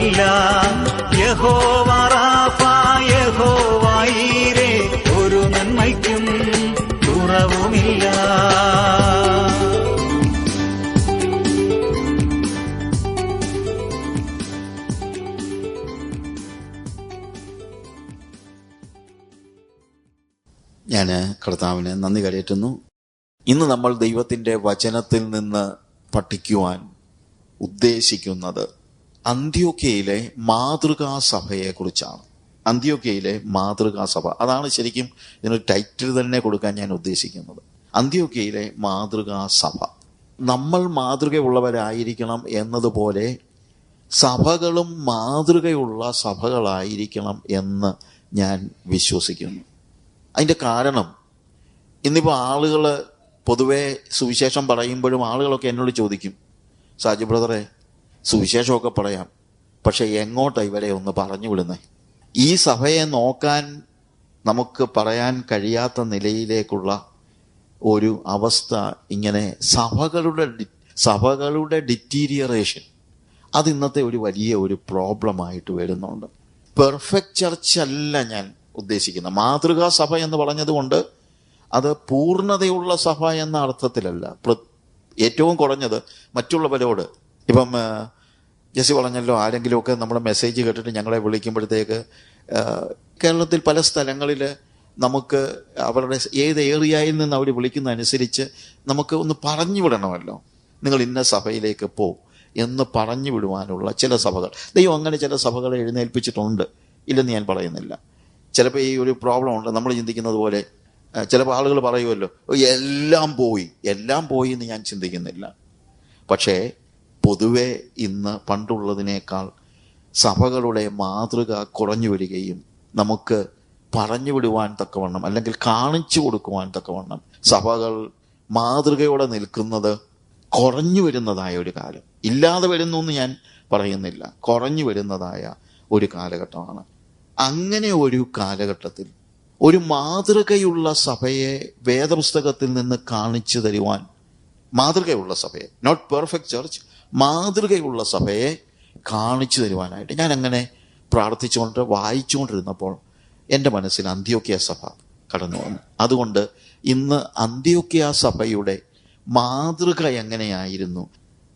കുറവുമില്ല. യഹോവ റാഫ, യഹോവ ഈരേ, ഒരു നന്മയ്ക്കും കുറവുമില്ല. ഞാൻ കർത്താവിന് നന്ദി കരയറ്റുന്നു. ഇന്ന് നമ്മൾ ദൈവത്തിൻ്റെ വചനത്തിൽ നിന്ന് പഠിക്കുവാൻ ഉദ്ദേശിക്കുന്നത് അന്ത്യോക്യയിലെ മാതൃകാ സഭയെക്കുറിച്ചാണ്. അന്ത്യോക്യയിലെ മാതൃകാ സഭ, അതാണ് ശരിക്കും ഇതിനൊരു ടൈറ്റിൽ തന്നെ കൊടുക്കാൻ ഞാൻ ഉദ്ദേശിക്കുന്നത്. അന്ത്യോക്യയിലെ മാതൃകാ സഭ. നമ്മൾ മാതൃകയുള്ളവരായിരിക്കണം എന്നതുപോലെ സഭകളും മാതൃകയുള്ള സഭകളായിരിക്കണം എന്ന് ഞാൻ വിശ്വസിക്കുന്നു. അതിൻ്റെ കാരണം, ഇന്നിപ്പോൾ ആളുകൾ പൊതുവെ സുവിശേഷം പറയുമ്പോഴും ആളുകളൊക്കെ എന്നോട് ചോദിക്കും, സാജു ബ്രദറെ സുവിശേഷമൊക്കെ പറയാം, പക്ഷെ എങ്ങോട്ടാണ് ഇവരെ ഒന്ന് പറഞ്ഞു വിടുന്നേ? ഈ സഭയെ നോക്കാൻ നമുക്ക് പറയാൻ കഴിയാത്ത നിലയിലേക്കുള്ള ഒരു അവസ്ഥ, ഇങ്ങനെ സഭകളുടെ ഡിറ്റീരിയറേഷൻ, അത് ഇന്നത്തെ ഒരു വലിയ ഒരു പ്രോബ്ലമായിട്ട് വരുന്നുണ്ട്. പെർഫെക്റ്റ് ചർച്ച് അല്ല ഞാൻ ഉദ്ദേശിക്കുന്നത്. മാതൃകാ സഭ എന്ന് പറഞ്ഞതുകൊണ്ട് അത് പൂർണ്ണതയുള്ള സഭ എന്ന അർത്ഥത്തിലല്ല. ഏറ്റവും കുറഞ്ഞത് മറ്റുള്ളവരോട്, ഇപ്പം ജെസ്സി പറഞ്ഞല്ലോ, ആരെങ്കിലുമൊക്കെ നമ്മുടെ മെസ്സേജ് കേട്ടിട്ട് ഞങ്ങളെ വിളിക്കുമ്പോഴത്തേക്ക് കേരളത്തിൽ പല സ്ഥലങ്ങളിൽ നമുക്ക് അവരുടെ ഏത് ഏരിയയിൽ നിന്ന് അവർ വിളിക്കുന്ന അനുസരിച്ച് നമുക്ക് ഒന്ന് പറഞ്ഞു വിടണമല്ലോ, നിങ്ങൾ ഇന്ന സഭയിലേക്ക് പോ എന്ന് പറഞ്ഞു വിടുവാനുള്ള ചില സഭകൾ, ദൈവം അങ്ങനെ ചില സഭകളെ എഴുന്നേൽപ്പിച്ചിട്ടുണ്ട്, ഇല്ലെന്ന് ഞാൻ പറയുന്നില്ല. ചിലപ്പോൾ ഈ ഒരു പ്രോബ്ലം ഉണ്ട്. നമ്മൾ ചിന്തിക്കുന്നത് പോലെ ചിലപ്പോൾ ആളുകൾ പറയുമല്ലോ, എല്ലാം പോയി എന്ന് ഞാൻ ചിന്തിക്കുന്നില്ല. പക്ഷേ പൊതുവെ ഇന്ന് പണ്ടുള്ളതിനേക്കാൾ സഭകളുടെ മാതൃക കുറഞ്ഞു വരികയും നമുക്ക് പറഞ്ഞു വിടുവാൻ തക്കവണ്ണം, അല്ലെങ്കിൽ കാണിച്ചു കൊടുക്കുവാൻ തക്കവണ്ണം സഭകൾ മാതൃകയോടെ നിൽക്കുന്നത് കുറഞ്ഞു വരുന്നതായ ഒരു കാലം. ഇല്ലാതെ വരുന്നു എന്ന് ഞാൻ പറയുന്നില്ല, കുറഞ്ഞു വരുന്നതായ ഒരു കാലഘട്ടമാണ്. അങ്ങനെ ഒരു കാലഘട്ടത്തിൽ ഒരു മാതൃകയുള്ള സഭയെ വേദപുസ്തകത്തിൽ നിന്ന് കാണിച്ചു തരുവാൻ, മാതൃകയുള്ള സഭയെ, നോട്ട് പെർഫെക്റ്റ് ചർച്ച്, മാതൃകയുള്ള സഭയെ കാണിച്ചു തരുവാനായിട്ട് ഞാൻ അങ്ങനെ പ്രാർത്ഥിച്ചുകൊണ്ട് വായിച്ചുകൊണ്ടിരുന്നപ്പോൾ എൻ്റെ മനസ്സിൽ അന്ത്യോക്യ സഭ കടന്നു വന്നു. അതുകൊണ്ട് ഇന്ന് അന്ത്യോക്യ സഭയുടെ മാതൃക എങ്ങനെയായിരുന്നു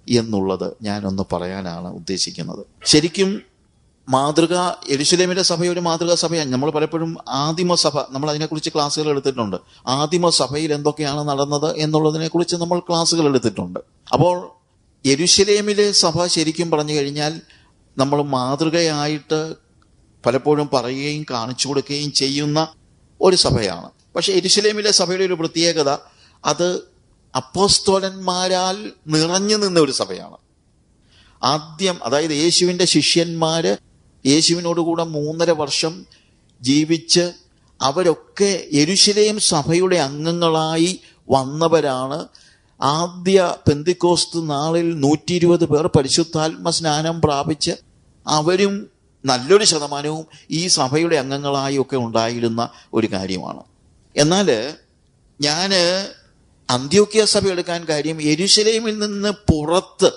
എന്നുള്ളത് ഞാനൊന്ന് പറയാനാണ് ഉദ്ദേശിക്കുന്നത്. ശരിക്കും മാതൃക, യെരുശലേമിലെ സഭ ഒരു മാതൃകാ സഭയാണ്. നമ്മൾ പലപ്പോഴും ആദിമസഭ, നമ്മൾ അതിനെക്കുറിച്ച് ക്ലാസ്സുകൾ എടുത്തിട്ടുണ്ട്. ആദിമസഭയിൽ എന്തൊക്കെയാണ് നടന്നത് എന്നുള്ളതിനെക്കുറിച്ച് നമ്മൾ ക്ലാസ്സുകൾ എടുത്തിട്ടുണ്ട്. അപ്പോൾ യെരുശലേമിലെ സഭ ശരിക്കും പറഞ്ഞു കഴിഞ്ഞാൽ നമ്മൾ മാതൃകയായിട്ട് പലപ്പോഴും പറയുകയും കാണിച്ചു കൊടുക്കുകയും ചെയ്യുന്ന ഒരു സഭയാണ്. പക്ഷെ യെരുശലേമിലെ സഭയുടെ ഒരു പ്രത്യേകത, അത് അപ്പോസ്തലന്മാരാൽ നിറഞ്ഞു നിന്ന ഒരു സഭയാണ്. ആദ്യം, അതായത് യേശുവിൻ്റെ ശിഷ്യന്മാര് യേശുവിനോടുകൂടെ 3.5 വർഷം ജീവിച്ച് അവരൊക്കെ യെരുശലേം സഭയുടെ അംഗങ്ങളായി വന്നവരാണ്. ആദ്യ പെന്തിക്കോസ്ത് നാളിൽ 120 പേർ പരിശുദ്ധാത്മ സ്നാനം പ്രാപിച്ച് അവരും നല്ലൊരു ശതമാനവും ഈ സഭയുടെ അംഗങ്ങളായി ഒക്കെ ഉണ്ടായിരുന്ന ഒരു കാര്യമാണ്. എന്നാൽ ഞാൻ അന്ത്യോക്യ സഭ എടുക്കാൻ കാര്യം, യെരുശലേമിൽ നിന്ന് പുറത്ത്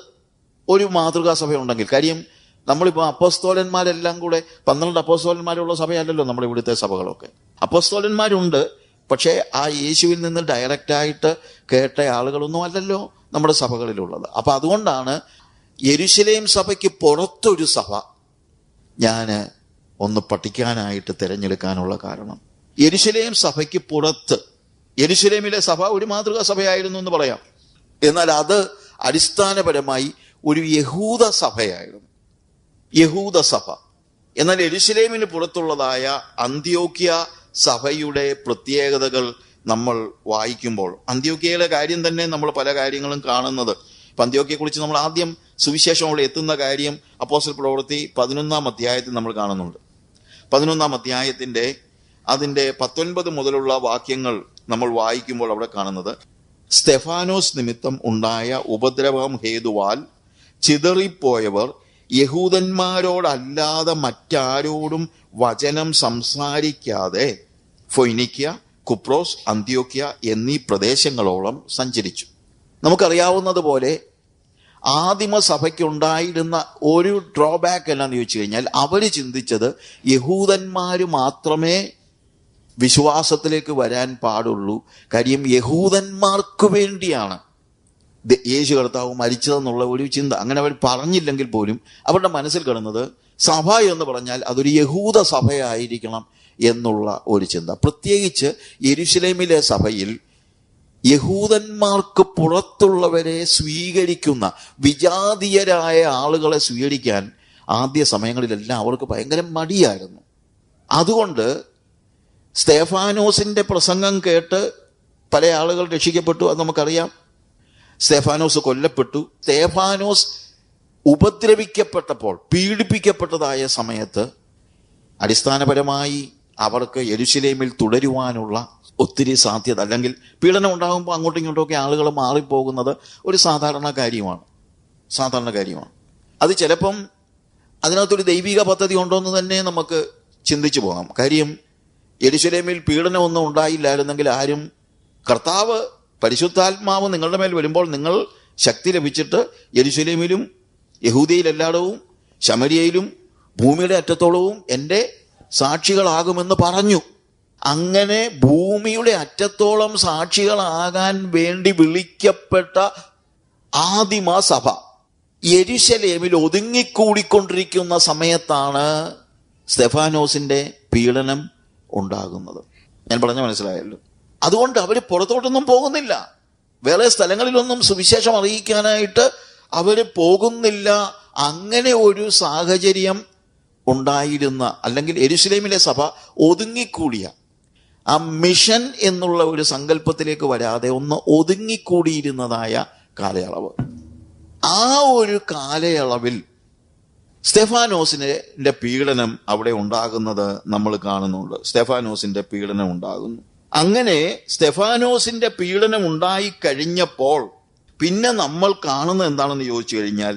ഒരു മാതൃകാ സഭയുണ്ടെങ്കിൽ, കാര്യം നമ്മളിപ്പോൾ അപ്പോസ്തലന്മാരെല്ലാം കൂടെ 12 അപ്പോസ്തലന്മാരുള്ള സഭയല്ലല്ലോ നമ്മുടെ ഇവിടുത്തെ സഭകളൊക്കെ. അപ്പോസ്തലന്മാരുണ്ട്, പക്ഷേ ആ യേശുവിൽ നിന്ന് ഡയറക്റ്റായിട്ട് കേട്ട ആളുകളൊന്നും അല്ലല്ലോ നമ്മുടെ സഭകളിലുള്ളത്. അപ്പം അതുകൊണ്ടാണ് യെരുശലേം സഭയ്ക്ക് പുറത്തൊരു സഭ ഞാൻ ഒന്ന് പഠിക്കാനായിട്ട് തിരഞ്ഞെടുക്കാനുള്ള കാരണം. യെരുശലേം സഭയ്ക്ക് പുറത്ത്, യെരുശലേമിലെ സഭ ഒരു മാതൃകാ സഭയായിരുന്നു എന്ന് പറയാം, എന്നാൽ അത് അടിസ്ഥാനപരമായി ഒരു യഹൂദ സഭയായിരുന്നു, യഹൂദ സഭ. എന്നാൽ യെരുശലേമിന് പുറത്തുള്ളതായ അന്ത്യോക്യ സഭയുടെ പ്രത്യേകതകൾ നമ്മൾ വായിക്കുമ്പോൾ, അന്ത്യോക്യയുടെ കാര്യം തന്നെ നമ്മൾ പല കാര്യങ്ങളും കാണുന്നത്, ഇപ്പം അന്ത്യോക്യയെക്കുറിച്ച് നമ്മൾ ആദ്യം സുവിശേഷം അവിടെ എത്തുന്ന കാര്യം അപ്പോസ്തല പ്രവൃത്തി 11-ാം അധ്യായത്തിൽ നമ്മൾ കാണുന്നുണ്ട്. 11-ാം അധ്യായത്തിൻ്റെ അതിൻ്റെ 19 മുതലുള്ള വാക്യങ്ങൾ നമ്മൾ വായിക്കുമ്പോൾ അവിടെ കാണുന്നത്, സ്തെഫാനോസ് നിമിത്തം ഉണ്ടായ ഉപദ്രവം ഹേതുവാൽ ചിതറിപ്പോയവർ യഹൂദന്മാരോടല്ലാതെ മറ്റാരോടും വചനം സംസാരിക്കാതെ ഫൊയ്നിക്യ, കുപ്രോസ്, അന്ത്യോക്യ എന്നീ പ്രദേശങ്ങളോളം സഞ്ചരിച്ചു. നമുക്കറിയാവുന്നതുപോലെ ആദിമ സഭയ്ക്കുണ്ടായിരുന്ന ഒരു ഡ്രോബാക്ക് എന്നാന്ന് ചോദിച്ചു കഴിഞ്ഞാൽ, അവർ ചിന്തിച്ചത് യഹൂദന്മാർ മാത്രമേ വിശ്വാസത്തിലേക്ക് വരാൻ പാടുള്ളൂ. കാര്യം യഹൂദന്മാർക്ക് വേണ്ടിയാണ് യേശു കർത്താവ് മരിച്ചതെന്നുള്ള ഒരു ചിന്ത. അങ്ങനെ അവർ പറഞ്ഞില്ലെങ്കിൽ പോലും അവരുടെ മനസ്സിൽ കിടന്നത് സഭ എന്ന് പറഞ്ഞാൽ അതൊരു യഹൂദ സഭയായിരിക്കണം എന്നുള്ള ഒരു ചിന്ത. പ്രത്യേകിച്ച് യെരുശലേമിലെ സഭയിൽ യഹൂദന്മാർക്ക് പുറത്തുള്ളവരെ സ്വീകരിക്കുന്ന വിജാതീയരായ ആളുകളെ സ്വീകരിക്കാൻ ആദ്യ സമയങ്ങളിലെല്ലാം അവർക്ക് ഭയങ്കര മടിയായിരുന്നു. അതുകൊണ്ട് സ്തെഫാനോസിന്റെ പ്രസംഗം കേട്ട് പല ആളുകൾ രക്ഷിക്കപ്പെട്ടു, അത് നമുക്കറിയാം. സ്തെഫാനോസ് കൊല്ലപ്പെട്ടു. സ്തെഫാനോസ് ഉപദ്രവിക്കപ്പെട്ടപ്പോൾ, പീഡിപ്പിക്കപ്പെട്ടതായ സമയത്ത് അടിസ്ഥാനപരമായി അവർക്ക് യെരുശലേമിൽ തുടരുവാനുള്ള ഒത്തിരി സാധ്യത, അല്ലെങ്കിൽ പീഡനം ഉണ്ടാകുമ്പോൾ അങ്ങോട്ടും ഇങ്ങോട്ടുമൊക്കെ ആളുകൾ മാറിപ്പോകുന്നത് ഒരു സാധാരണ കാര്യമാണ്. അത് ചിലപ്പം അതിനകത്തൊരു ദൈവിക പദ്ധതി ഉണ്ടോ എന്ന് തന്നെ നമുക്ക് ചിന്തിച്ചു പോകാം. കാര്യം യെരുശലേമിൽ പീഡനമൊന്നും ഉണ്ടായില്ലായിരുന്നെങ്കിൽ ആരും, കർത്താവ് പരിശുദ്ധാത്മാവ് നിങ്ങളുടെ മേൽ വരുമ്പോൾ നിങ്ങൾ ശക്തി ലഭിച്ചിട്ട് യെരുശലേമിലും യഹൂദയിലെല്ലായിടവും ശമരിയയിലും ഭൂമിയുടെ അറ്റത്തോളവും എൻ്റെ സാക്ഷികളാകുമെന്ന് പറഞ്ഞു. അങ്ങനെ ഭൂമിയുടെ അറ്റത്തോളം സാക്ഷികളാകാൻ വേണ്ടി വിളിക്കപ്പെട്ട ആദിമ സഭ യെരുശലേമിൽ ഒതുങ്ങിക്കൂടിക്കൊണ്ടിരിക്കുന്ന സമയത്താണ് സ്തെഫാനോസിന്റെ പീഡനം ഉണ്ടാകുന്നത്. ഞാൻ പറഞ്ഞ മനസ്സിലായല്ലോ. അതുകൊണ്ട് അവർ പുറത്തോട്ടൊന്നും പോകുന്നില്ല, വേറെ സ്ഥലങ്ങളിലൊന്നും സുവിശേഷം അറിയിക്കാനായിട്ട് അവർ പോകുന്നില്ല. അങ്ങനെ ഒരു സാഹചര്യം ഉണ്ടായിരുന്ന, അല്ലെങ്കിൽ യെരുശലേമിലെ സഭ ഒതുങ്ങിക്കൂടിയ, ആ മിഷൻ എന്നുള്ള ഒരു സങ്കല്പത്തിലേക്ക് വരാതെ ഒന്ന് ഒതുങ്ങിക്കൂടിയിരുന്നതായ കാലയളവ്. ആ ഒരു കാലയളവിൽ സ്തെഫാനോസിന്റെ പീഡനം അവിടെ ഉണ്ടാകുന്നത് നമ്മൾ കാണുന്നുണ്ട്. സ്തെഫാനോസിന്റെ പീഡനം ഉണ്ടാകുന്നു. അങ്ങനെ സ്തെഫാനോസിന്റെ പീഡനം ഉണ്ടായി കഴിഞ്ഞപ്പോൾ പിന്നെ നമ്മൾ കാണുന്നത് എന്താണെന്ന് ചോദിച്ചു കഴിഞ്ഞാൽ,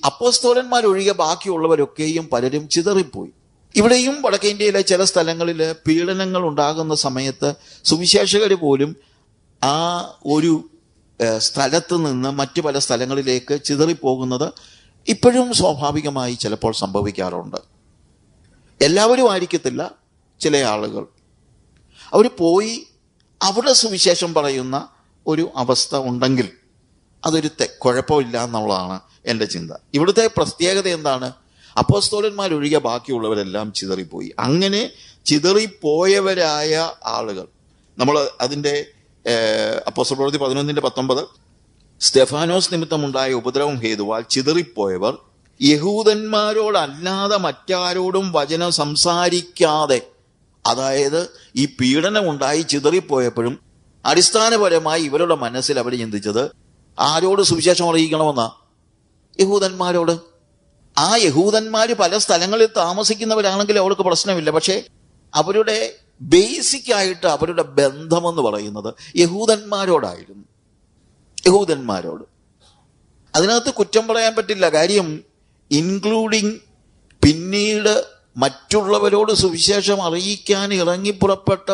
അപ്പോസ്തലന്മാരൊഴികെ ബാക്കിയുള്ളവരൊക്കെയും പലരും ചിതറിപ്പോയി. ഇവിടെയും വടക്കേ ഇന്ത്യയിലെ ചില സ്ഥലങ്ങളിൽ പീഡനങ്ങൾ ഉണ്ടാകുന്ന സമയത്ത് സുവിശേഷകർ പോലും ആ ഒരു സ്ഥലത്ത് നിന്ന് മറ്റു പല സ്ഥലങ്ങളിലേക്ക് ചിതറിപ്പോകുന്നത് ഇപ്പോഴും സ്വാഭാവികമായി ചിലപ്പോൾ സംഭവിക്കാറുണ്ട്. എല്ലാവരും ആയിരിക്കത്തില്ല, ചില ആളുകൾ അവർ പോയി അവിടെ സുവിശേഷം പറയുന്ന ഒരു അവസ്ഥ ഉണ്ടെങ്കിൽ അതൊരു കുഴപ്പമില്ല എന്നുള്ളതാണ് എൻ്റെ ചിന്ത. ഇവിടുത്തെ പ്രത്യേകത എന്താണ്? അപ്പോസ്തലന്മാരൊഴികെ ബാക്കിയുള്ളവരെല്ലാം ചിതറിപ്പോയി. അങ്ങനെ ചിതറിപ്പോയവരായ ആളുകൾ, നമ്മൾ അതിൻ്റെ അപ്പോസ്തലപ്രവൃത്തി 11:19, സ്തെഫാനോസ് നിമിത്തമുണ്ടായ ഉപദ്രവം ഹേതുവാൽ ചിതറിപ്പോയവർ യഹൂദന്മാരോടല്ലാതെ മറ്റാരോടും വചനം സംസാരിക്കാതെ, അതായത് ഈ പീഡനം ഉണ്ടായി ചിതറിപ്പോയപ്പോഴും അടിസ്ഥാനപരമായി ഇവരുടെ മനസ്സിൽ അവർ ചിന്തിച്ചത് ആരോട് സുവിശേഷം അറിയിക്കണമെന്നാ? യഹൂദന്മാരോട്. ആ യഹൂദന്മാർ പല സ്ഥലങ്ങളിൽ താമസിക്കുന്നവരാണെങ്കിൽ അവർക്ക് പ്രശ്നമില്ല. പക്ഷേ അവരുടെ ബേസിക് ആയിട്ട് അവരുടെ ബന്ധമെന്ന് പറയുന്നത് യഹൂദന്മാരോടായിരുന്നു. യഹൂദന്മാരോട്. അതിനകത്ത് കുറ്റം പറയാൻ പറ്റില്ല. കാര്യം ഇൻക്ലൂഡിങ് പിന്നീട് മറ്റുള്ളവരോട് സുവിശേഷം അറിയിക്കാൻ ഇറങ്ങിപ്പുറപ്പെട്ട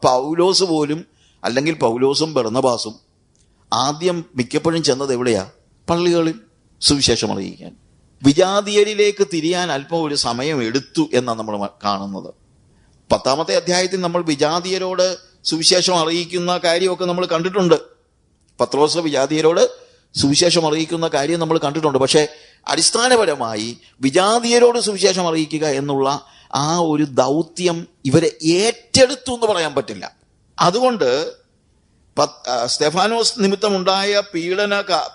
പൗലോസ് പോലും, അല്ലെങ്കിൽ പൗലോസും ബർന്നബാസും ആദ്യം മിക്കപ്പോഴും ചെന്നത് എവിടെയാ? പള്ളികളിൽ സുവിശേഷം അറിയിക്കാൻ. വിജാതീയരിലേക്ക് തിരിയാൻ അല്പം ഒരു സമയം എടുത്തു എന്നാണ് നമ്മൾ കാണുന്നത്. 10-ാമത്തെ അധ്യായത്തിൽ നമ്മൾ വിജാതീയരോട് സുവിശേഷം അറിയിക്കുന്ന കാര്യമൊക്കെ നമ്മൾ കണ്ടിട്ടുണ്ട്. പത്രോസ് വിജാതീയരോട് സുവിശേഷം അറിയിക്കുന്ന കാര്യം നമ്മൾ കണ്ടിട്ടുണ്ട്. പക്ഷേ അടിസ്ഥാനപരമായി വിജാതീയരോട് സുവിശേഷം അറിയിക്കുക എന്നുള്ള ആ ഒരു ദൗത്യം ഇവരെ ഏറ്റെടുത്തു എന്ന് പറയാൻ പറ്റില്ല. അതുകൊണ്ട് സ്തെഫാനോസ് നിമിത്തമുണ്ടായ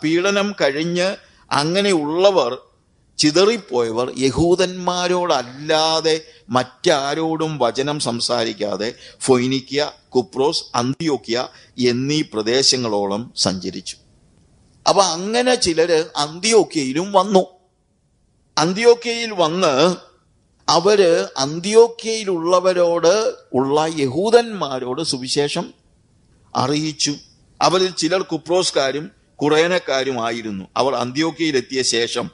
പീഡനം കഴിഞ്ഞ് അങ്ങനെയുള്ളവർ, ചിതറിപ്പോയവർ യഹൂദന്മാരോടല്ലാതെ മറ്റാരോടും വചനം സംസാരിക്കാതെ ഫൊയ്നിക്യ, കുപ്രോസ്, അന്ത്യോക്യ എന്നീ പ്രദേശങ്ങളോളം സഞ്ചരിച്ചു. അപ്പൊ അങ്ങനെ ചിലര് അന്ത്യോക്യയിലും വന്നു. അന്ത്യോക്യയിൽ വന്ന് അവര് അന്ത്യോക്യയിലുള്ളവരോട് ഉള്ള യഹൂദന്മാരോട് സുവിശേഷം അറിയിച്ചു. അവരിൽ ചിലർ കുപ്രോസ്കാരും കുറേനക്കാരുമായിരുന്നു. അവർ അന്ത്യോക്യയിലെത്തിയ ശേഷം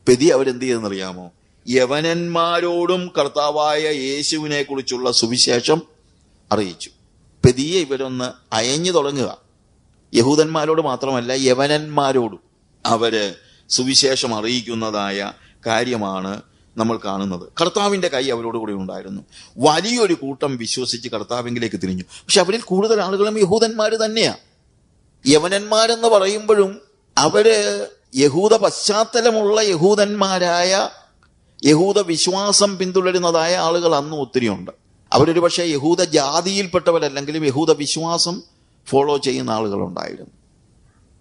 അവരെന്ത് ചെയ്തെന്നറിയാമോ? യവനന്മാരോടും കർത്താവായ യേശുവിനെ കുറിച്ചുള്ള സുവിശേഷം അറിയിച്ചു. പെതിയെ ഇവരൊന്ന് അയഞ്ഞു തുടങ്ങുക. യഹൂദന്മാരോട് മാത്രമല്ല, യവനന്മാരോടും. അവര് സുവിശേഷം അറിയിക്കുന്നതായ കാര്യമാണ് നമ്മൾ കാണുന്നത്. കർത്താവിന്റെ കൈ അവരോട് കൂടി ഉണ്ടായിരുന്നു. വലിയൊരു കൂട്ടം വിശ്വസിച്ച് കർത്താവിലേക്ക് തിരിഞ്ഞു. പക്ഷെ അവരിൽ കൂടുതൽ ആളുകളും യഹൂദന്മാർ തന്നെയാ. യവനന്മാരെന്ന് പറയുമ്പോഴും അവര് യഹൂദ പശ്ചാത്തലമുള്ള യഹൂദന്മാരായ, യഹൂദ വിശ്വാസം പിന്തുടരുന്നതായ ആളുകൾ അന്നും ഒത്തിരിയുണ്ട്. അവരൊരു പക്ഷേ യഹൂദ ജാതിയിൽപ്പെട്ടവരല്ലെങ്കിലും യഹൂദ വിശ്വാസം ഫോളോ ചെയ്യുന്ന ആളുകളുണ്ടായിരുന്നു.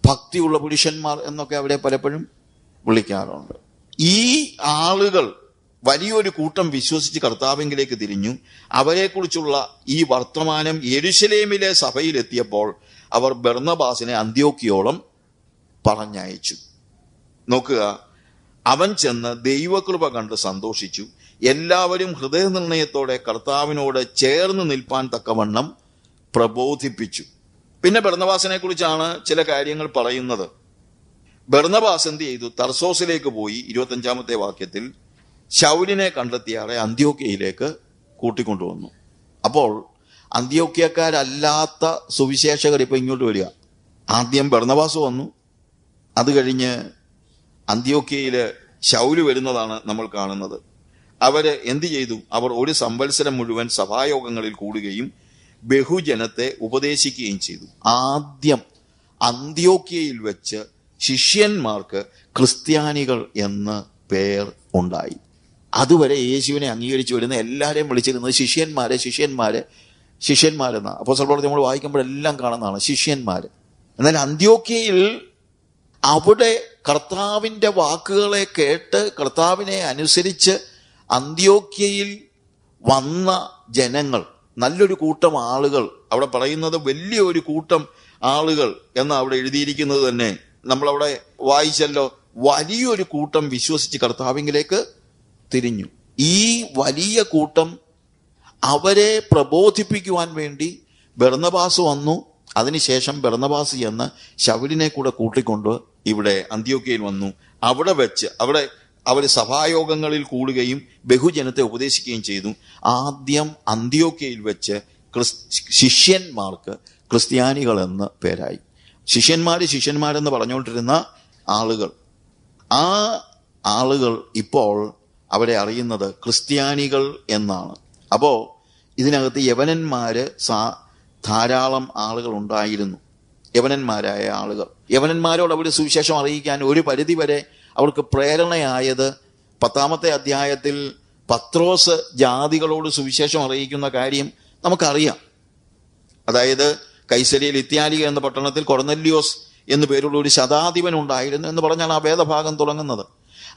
ഭക്തിയുള്ള പുരുഷന്മാർ എന്നൊക്കെ അവരെ പലപ്പോഴും വിളിക്കാറുണ്ട്. ഈ ആളുകൾ വലിയൊരു കൂട്ടം വിശ്വസിച്ച് കർത്താവിലേക്ക് തിരിഞ്ഞു. അവരെക്കുറിച്ചുള്ള ഈ വർത്തമാനം യെരുശലേമിലെ സഭയിലെത്തിയപ്പോൾ അവർ ബർന്നബാസിനെ അന്ത്യോക്യയോളം പറഞ്ഞയച്ചു. നോക്കുക, അവൻ ചെന്ന് ദൈവകൃപ കണ്ട് സന്തോഷിച്ചു. എല്ലാവരും ഹൃദയനിർണയത്തോടെ കർത്താവിനോട് ചേർന്ന് നിൽപ്പാൻ തക്കവണ്ണം പ്രബോധിപ്പിച്ചു. പിന്നെ ബർന്നബാസിനെ കുറിച്ചാണ് ചില കാര്യങ്ങൾ പറയുന്നത്. ബർന്നബാസ് എന്ത് ചെയ്തു? തർസോസിലേക്ക് പോയി. 25-ാമത്തെ വാക്യത്തിൽ ശൗലിനെ കണ്ടെത്തിയാളെ അന്ത്യോക്യയിലേക്ക് കൂട്ടിക്കൊണ്ടുവന്നു. അപ്പോൾ അന്ത്യോക്യക്കാരല്ലാത്ത സുവിശേഷകർ ഇപ്പൊ ഇങ്ങോട്ട് വരിക. ആദ്യം ബർന്നബാസ് വന്നു, അത് കഴിഞ്ഞ് അന്ത്യോക്യയില് ശൗല് വരുന്നതാണ് നമ്മൾ കാണുന്നത്. അവര് എന്ത് ചെയ്തു? അവർ ഒരു സംവത്സരം മുഴുവൻ സഭായോഗങ്ങളിൽ കൂടുകയും ബഹുജനത്തെ ഉപദേശിക്കുകയും ചെയ്തു. ആദ്യം അന്ത്യോക്യയിൽ വെച്ച് ശിഷ്യന്മാർക്ക് ക്രിസ്ത്യാനികൾ എന്ന് പേർ ഉണ്ടായി. അതുവരെ യേശുവിനെ അംഗീകരിച്ചു വരുന്ന എല്ലാവരെയും വിളിച്ചിരുന്നത് ശിഷ്യന്മാരെന്നാണ്. അപ്പോസ്തലപ്രവൃത്തി നമ്മൾ വായിക്കുമ്പോഴെല്ലാം കാണുന്നതാണ് ശിഷ്യന്മാര്. എന്നാൽ അന്ത്യോക്യയിൽ അവിടെ കർത്താവിന്റെ വാക്കുകളെ കേട്ട് കർത്താവിനെ അനുസരിച്ച് അന്ത്യോക്യയിൽ വന്ന ജനങ്ങൾ, നല്ലൊരു കൂട്ടം ആളുകൾ, അവിടെ പറയുന്നത് വലിയൊരു കൂട്ടം ആളുകൾ എന്ന് അവിടെ എഴുതിയിരിക്കുന്നത് തന്നെ നമ്മളവിടെ വായിച്ചല്ലോ. വലിയൊരു കൂട്ടം വിശ്വസിച്ച് കർത്താവിലേക്ക് തിരിഞ്ഞു. ഈ വലിയ കൂട്ടം അവരെ പ്രബോധിപ്പിക്കുവാൻ വേണ്ടി ബർന്നബാസ് വന്നു. അതിനുശേഷം ബർന്നബാസ് എന്ന് ശൗലിനെ കൂടെ കൂട്ടിക്കൊണ്ട് ഇവിടെ അന്ത്യോക്യയിൽ വന്നു. അവിടെ വെച്ച് അവർ സഭായോഗങ്ങളിൽ കൂടുകയും ബഹുജനത്തെ ഉപദേശിക്കുകയും ചെയ്തു. ആദ്യം അന്ത്യോക്യയിൽ വെച്ച് ശിഷ്യന്മാർക്ക് ക്രിസ്ത്യാനികൾ എന്ന് പേരായി. ശിഷ്യന്മാരെന്ന് പറഞ്ഞുകൊണ്ടിരുന്ന ആളുകൾ, ആ ആളുകൾ ഇപ്പോൾ അവരെ അറിയുന്നത് ക്രിസ്ത്യാനികൾ എന്നാണ്. അപ്പോ ഇതിനകത്ത് യവനന്മാര് ധാരാളം ആളുകൾ ഉണ്ടായിരുന്നു. യവനന്മാരായ ആളുകൾ, യവനന്മാരോട് അവർ സുവിശേഷം അറിയിക്കാൻ ഒരു പരിധിവരെ അവർക്ക് പ്രേരണയായത് 10-ാമത്തെ അധ്യായത്തിൽ പത്രോസ് ജാതികളോട് സുവിശേഷം അറിയിക്കുന്ന കാര്യം നമുക്കറിയാം. അതായത് കൈസരിയയിൽ ഇത്യാലിക എന്ന പട്ടണത്തിൽ കൊർന്നല്യോസ് എന്നു പേരുള്ള ഒരു ശതാധിപൻ ഉണ്ടായിരുന്നു എന്ന് പറഞ്ഞാണ് ആ വേദഭാഗം തുടങ്ങുന്നത്.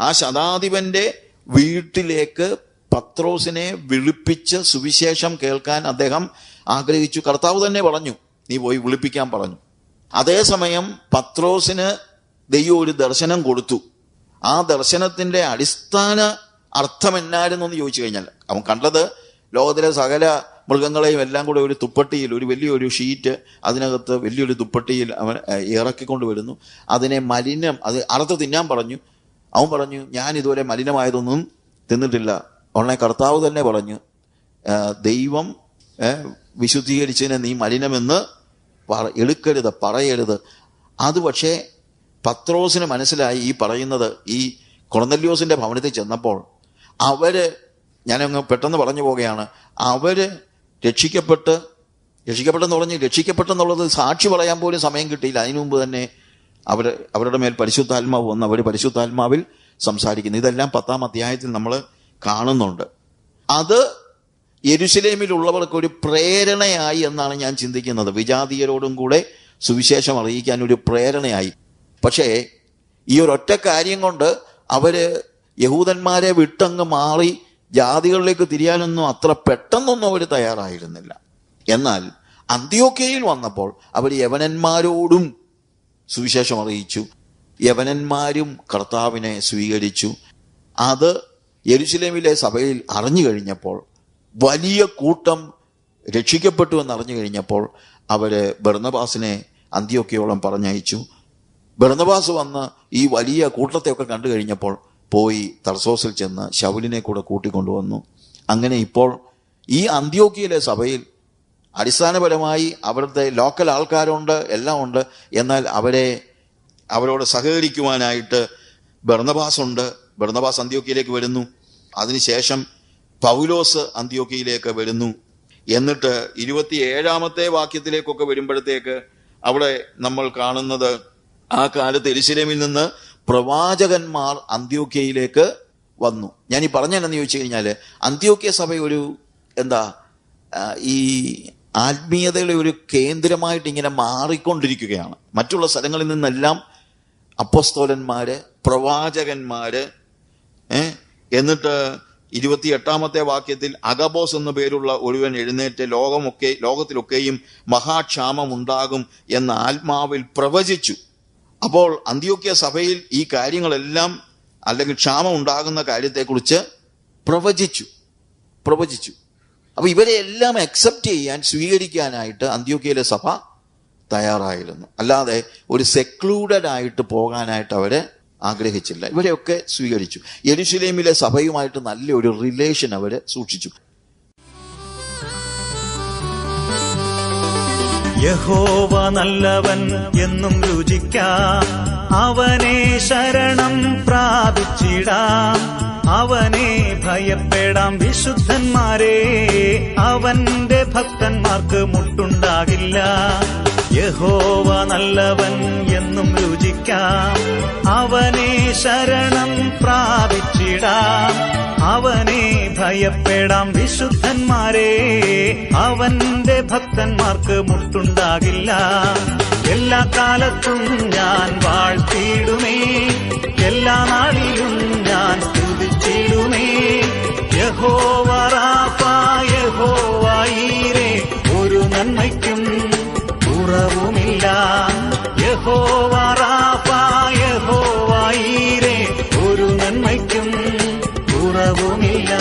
ആ ശതാധിപന്റെ വീട്ടിലേക്ക് പത്രോസിനെ വിളിപ്പിച്ച് സുവിശേഷം കേൾക്കാൻ അദ്ദേഹം ആഗ്രഹിച്ചു. കർത്താവ് തന്നെ പറഞ്ഞു, നീ പോയി വിളിപ്പിക്കാൻ പറഞ്ഞു. അതേസമയം പത്രോസിന് ദൈവം ഒരു ദർശനം കൊടുത്തു. ആ ദർശനത്തിന്റെ അടിസ്ഥാന അർത്ഥം എന്നായിരുന്നു എന്ന് ചോദിച്ചു കഴിഞ്ഞാൽ, അവൻ കണ്ടത് ലോകത്തിലെ സകല മൃഗങ്ങളെയും എല്ലാം കൂടെ ഒരു തുപ്പട്ടിയിൽ, ഒരു വലിയൊരു ഷീറ്റ്, അതിനകത്ത് വലിയൊരു തുപ്പട്ടിയിൽ അവൻ ഇറക്കിക്കൊണ്ട് വരുന്നു. അതിനെ അത് അറുത്ത് തിന്നാൻ പറഞ്ഞു. അവൻ പറഞ്ഞു, ഞാൻ ഇതുവരെ മലിനമായതൊന്നും തിന്നിട്ടില്ല. ഉടനെ കർത്താവ് തന്നെ പറഞ്ഞു, ദൈവം വിശുദ്ധീകരിച്ചതിനെ നീ മലിനമെന്ന് എടുക്കരുത്, പറയരുത്. അത് പക്ഷേ പത്രോസിന് മനസ്സിലായി. ഈ പറയുന്നത് ഈ കൊർന്നല്യോസിന്റെ ഭവനത്തിൽ ചെന്നപ്പോൾ ഞാനങ്ങ് പെട്ടെന്ന് പറഞ്ഞു പോവുകയാണ്, അവര് രക്ഷിക്കപ്പെട്ടെന്നുള്ളത് സാക്ഷി പറയാൻ പോലും സമയം കിട്ടിയില്ല. അതിനു മുമ്പ് തന്നെ അവരുടെ മേൽ പരിശുദ്ധാത്മാവ് വന്ന് അവർ പരിശുദ്ധാത്മാവിൽ സംസാരിക്കുന്നു. ഇതെല്ലാം 10-ാം അധ്യായത്തിൽ നമ്മൾ കാണുന്നുണ്ട്. അത് യെരുശലേമിലുള്ളവർക്ക് ഒരു പ്രേരണയായി എന്നാണ് ഞാൻ ചിന്തിക്കുന്നത്. വിജാതീയരോടും കൂടെ സുവിശേഷം അറിയിക്കാൻ ഒരു പ്രേരണയായി. പക്ഷേ ഈ ഒരൊറ്റ കാര്യം കൊണ്ട് അവര് യഹൂദന്മാരെ വിട്ടങ്ങ് മാറി ജാതികളിലേക്ക് തിരിയാനൊന്നും അത്ര പെട്ടെന്നൊന്നും അവർ തയ്യാറായിരുന്നില്ല. എന്നാൽ അന്ത്യോക്യയിൽ വന്നപ്പോൾ അവർ യവനന്മാരോടും സുവിശേഷം അറിയിച്ചു. യവനന്മാരും കർത്താവിനെ സ്വീകരിച്ചു. അത് യെരുശലേമിലെ സഭയിൽ അറിഞ്ഞു കഴിഞ്ഞപ്പോൾ, വലിയ കൂട്ടം രക്ഷിക്കപ്പെട്ടു എന്നറിഞ്ഞു കഴിഞ്ഞപ്പോൾ അവര് ബർന്നബാസിനെ അന്ത്യോക്യയോളം പറഞ്ഞയച്ചു. ബർന്നബാസ് വന്ന് ഈ വലിയ കൂട്ടത്തെയൊക്കെ കണ്ടു കഴിഞ്ഞപ്പോൾ പോയി തർസോസിൽ ചെന്ന് ശൗലിനെ കൂടെ കൂട്ടിക്കൊണ്ടുവന്നു. അങ്ങനെ ഇപ്പോൾ ഈ അന്ത്യോക്യയിലെ സഭയിൽ അടിസ്ഥാനപരമായി അവരുടെ ലോക്കൽ ആൾക്കാരുണ്ട്, എല്ലാം ഉണ്ട്. എന്നാൽ അവരെ അവരോട് സഹകരിക്കുവാനായിട്ട് ബർന്നബാസുണ്ട്. ബർന്നബാസ് അന്ത്യോക്യയിലേക്ക് വരുന്നു. അതിനുശേഷം പൗലോസ് അന്ത്യോക്യയിലേക്ക് വരുന്നു. എന്നിട്ട് 27 വാക്യത്തിലേക്കൊക്കെ വരുമ്പോഴത്തേക്ക് അവിടെ നമ്മൾ കാണുന്നത് ആ കാലത്ത് യെരുശലേമിൽ നിന്ന് പ്രവാചകന്മാർ അന്ത്യോക്യയിലേക്ക് വന്നു. ഞാൻ ഈ പറഞ്ഞതെന്ന് ചോദിച്ചു കഴിഞ്ഞാൽ, അന്ത്യോക്യ സഭ ഒരു ഈ ആത്മീയതയുടെ ഒരു കേന്ദ്രമായിട്ട് ഇങ്ങനെ മാറിക്കൊണ്ടിരിക്കുകയാണ്. മറ്റുള്ള സ്ഥലങ്ങളിൽ നിന്നെല്ലാം അപ്പോസ്തലന്മാര്, പ്രവാചകന്മാര്, എന്നിട്ട് 28 വാക്യത്തിൽ അഗബോസ് എന്ന പേരുള്ള ഒരുവൻ എഴുന്നേറ്റ് ലോകത്തിലൊക്കെയും മഹാക്ഷാമം ഉണ്ടാകും എന്ന ആത്മാവിൽ പ്രവചിച്ചു. അപ്പോൾ അന്ത്യോക്യ സഭയിൽ ഈ കാര്യങ്ങളെല്ലാം, അല്ലെങ്കിൽ ക്ഷാമം ഉണ്ടാകുന്ന കാര്യത്തെക്കുറിച്ച് പ്രവചിച്ചു. അപ്പൊ ഇവരെ എല്ലാം അക്സെപ്റ്റ് ചെയ്യാൻ, സ്വീകരിക്കാനായിട്ട് അന്ത്യോക്യയിലെ സഭ തയ്യാറായിരുന്നു. അല്ലാതെ ഒരു സെക്ലൂഡഡ് ആയിട്ട് പോകാനായിട്ട് അവരെ ആഗ്രഹിച്ചില്ല. ഇവരെയൊക്കെ സ്വീകരിച്ചു. യെരുശലേമിലെ സഭയുമായിട്ട് നല്ലൊരു റിലേഷൻ അവര് സൂക്ഷിച്ചു. യഹോവ നല്ലവൻ എന്നും രുചിക്കാം, അവനെ ശരണം പ്രാപിച്ചിടാം, അവനെ ഭയപ്പെടാം വിശുദ്ധന്മാരെ, അവന്റെ ഭക്തന്മാർക്ക് മുട്ടുണ്ടാകില്ല. യഹോവ നല്ലവൻ എന്നും രുചിക്കാം, അവനെ ശരണം പ്രാപിച്ചിടാം, അവനെ ഭയപ്പെടാം വിശുദ്ധന്മാരെ, അവന്റെ ഭക്തന്മാർക്ക് മുട്ടുണ്ടാകില്ല. എല്ലാ കാലത്തും ഞാൻ വാഴ്ത്തിയിടുമേ, എല്ലാ നാളിലും ഞാൻ സ്തുതിച്ചിടുമേ. യഹോവ റാഫ, യഹോവ ഈരേ, ഒരു നന്മയ്ക്കും കുറവുമില്ല. യഹോവ റാഫ, യഹോവ ഈരേ, ഒരു നന്മയ്ക്കും കുറവുമില്ല.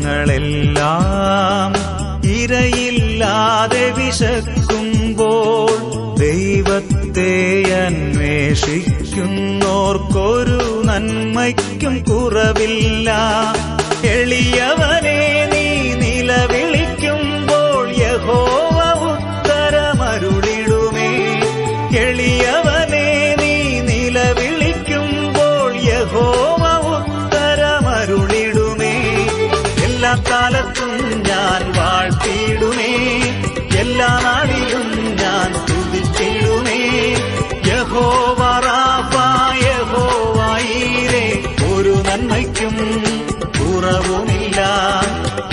ബാലസിംഹങ്ങളെല്ലാം ഇരയില്ലാതെ വിശക്കുമ്പോൾ ദൈവത്തെ അന്വേഷിക്കുന്നോർക്കൊരു നന്മയ്ക്കും കുറവില്ല. എളിയവനെ നീ നിലവിളിക്കുമ്പോൾ യഹോവ ഉത്തരമരുളിടുമേ. എളിയവനെ നീ നിലവിളിക്കുമ്പോൾ യഹോവ ഉത്തരമരുളിടുമേ. എല്ലാ കാലത്തും ഞാൻ വാഴ്ത്തിയിടുമേ, എല്ലാ നാളിലും ഞാൻ സ്തുതിച്ചിടുമേ. യഹോവ റാഫ, യഹോവ ഈരേ, ഒരു നന്മയ്ക്കും കുറവുമില്ല.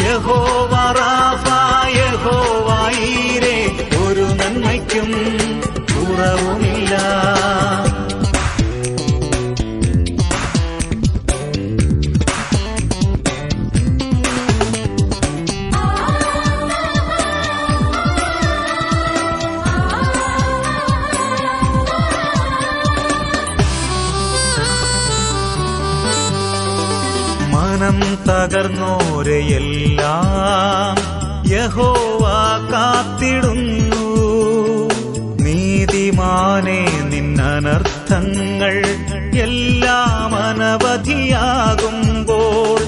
യഹോവ റാഫ, യഹോവ ഈരേ, ഒരു നന്മയ്ക്കും കുറവുമില്ല. മനം തകർന്നോരെയെല്ലാം യഹോവ കാത്തിടുന്നു. നീതിമാനെ നിന്നനർത്ഥങ്ങൾ എല്ലാം അനവധിയാകുമ്പോൾ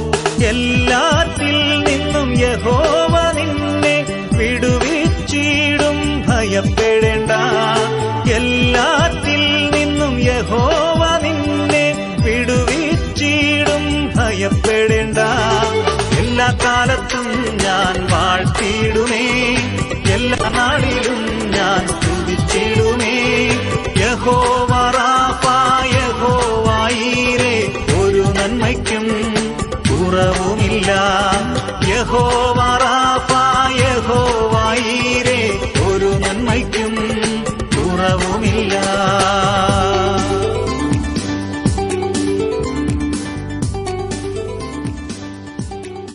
എല്ലാത്തിൽ നിന്നും യഹോവ നിന്നെ വിടുവിച്ചിടും. ഭയപ്പെടേണ്ട, എല്ലാത്തിൽ നിന്നും യഹോവ നിന്നെ വിടുവിച്ചിടും. ഭയപ്പെടേണ്ട, എല്ലാ കാലത്തും ഞാൻ വാഴ്ത്തിയിടുമേ, എല്ലാ നാളിലും ഞാൻ സ്തുതിച്ചിടുമേ. യഹോവ റാഫ, യഹോവ ഈരേ, ഒരു നന്മയ്ക്കും കുറവുമില്ല. യഹോവ